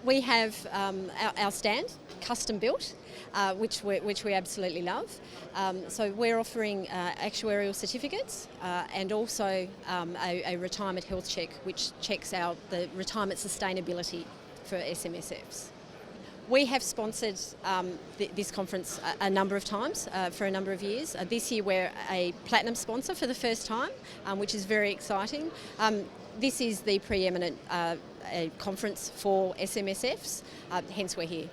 We have our stand, custom built, which we absolutely love. So we're offering actuarial certificates and also a retirement health check, which checks the retirement sustainability for SMSFs. We have sponsored this conference a number of times for a number of years. This year we're a platinum sponsor for the first time, which is very exciting. This is the preeminent conference for SMSFs, hence we're here.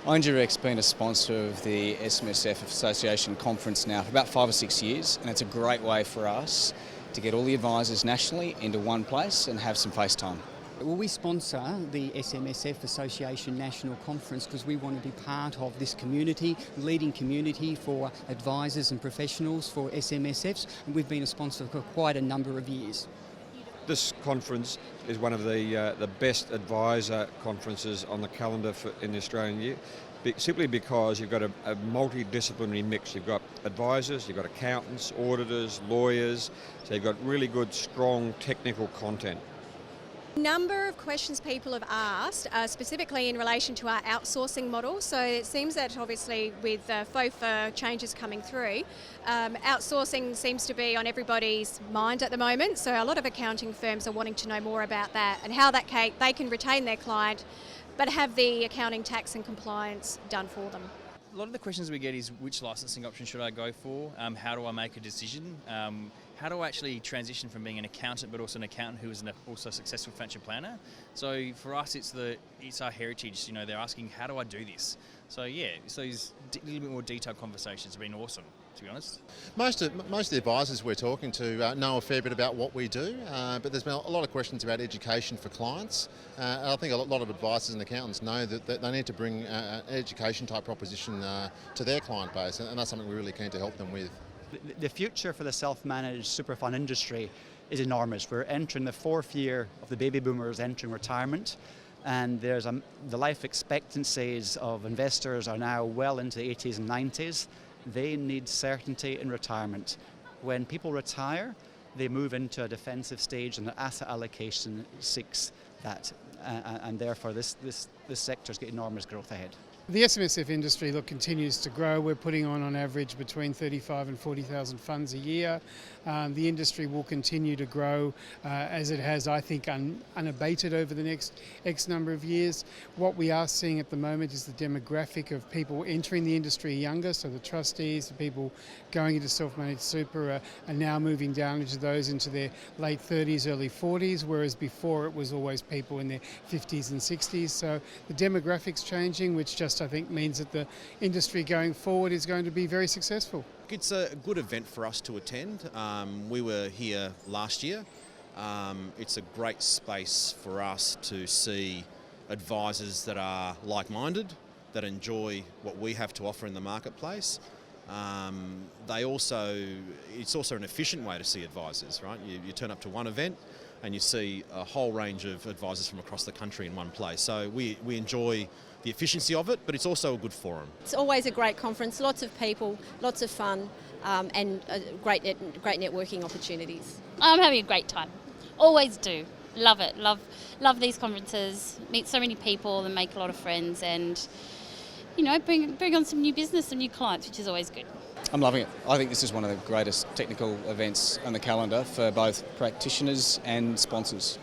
INGREC's been a sponsor of the SMSF Association conference now for about 5 or 6 years, and it's a great way for us to get all the advisors nationally into one place and have some face time. Well, we sponsor the SMSF Association National Conference because we want to be part of this community, leading community for advisors and professionals for SMSFs, and we've been a sponsor for quite a number of years. This conference is one of the best advisor conferences on the calendar in the Australian year, simply because you've got a multidisciplinary mix. You've got advisors, you've got accountants, auditors, lawyers, so you've got really good, strong technical content. A number of questions people have asked, specifically in relation to our outsourcing model. So it seems that obviously with FOFA changes coming through, outsourcing seems to be on everybody's mind at the moment. So a lot of accounting firms are wanting to know more about that and how they can retain their client but have the accounting, tax and compliance done for them. A lot of the questions we get is which licensing option should I go for? How do I make a decision? How do I actually transition from being an accountant but also an accountant who is also a successful financial planner? So for us, it's our heritage. You know, they're asking, how do I do this? So yeah, so these little bit more detailed conversations have been awesome, to be honest. Most of the advisors we're talking to know a fair bit about what we do, but there's been a lot of questions about education for clients. I think a lot of advisors and accountants know that they need to bring an education type proposition to their client base, and that's something we're really keen to help them with. The future for the self-managed super fund industry is enormous. We're entering the 4th year of the baby boomers entering retirement, and the life expectancies of investors are now well into the 80s and 90s. They need certainty in retirement. When people retire, they move into a defensive stage and their asset allocation seeks that, and therefore this sector's got enormous growth ahead. The SMSF industry continues to grow. We're putting on average between 35 and 40,000 funds a year. The industry will continue to grow as it has, I think, unabated over the next X number of years. What we are seeing at the moment is the demographic of people entering the industry younger, so the trustees, the people going into self-managed super are now moving down into those into their late 30s, early 40s, whereas before it was always people in their 50s and 60s. So the demograpic's changing, which just I think means that the industry going forward is going to be very successful. It's a good event for us to attend. We were here last year. It's a great space for us to see advisors that are like-minded, that enjoy what we have to offer in the marketplace. It's also an efficient way to see advisors, right? You turn up to one event and you see a whole range of advisors from across the country in one place. So we enjoy the efficiency of it, but it's also a good forum. It's always a great conference, lots of people, lots of fun, and great networking opportunities. I'm having a great time. Always do. Love it. Love these conferences. Meet so many people and make a lot of friends, and bring on some new business, some new clients, which is always good. I'm loving it. I think this is one of the greatest technical events on the calendar for both practitioners and sponsors.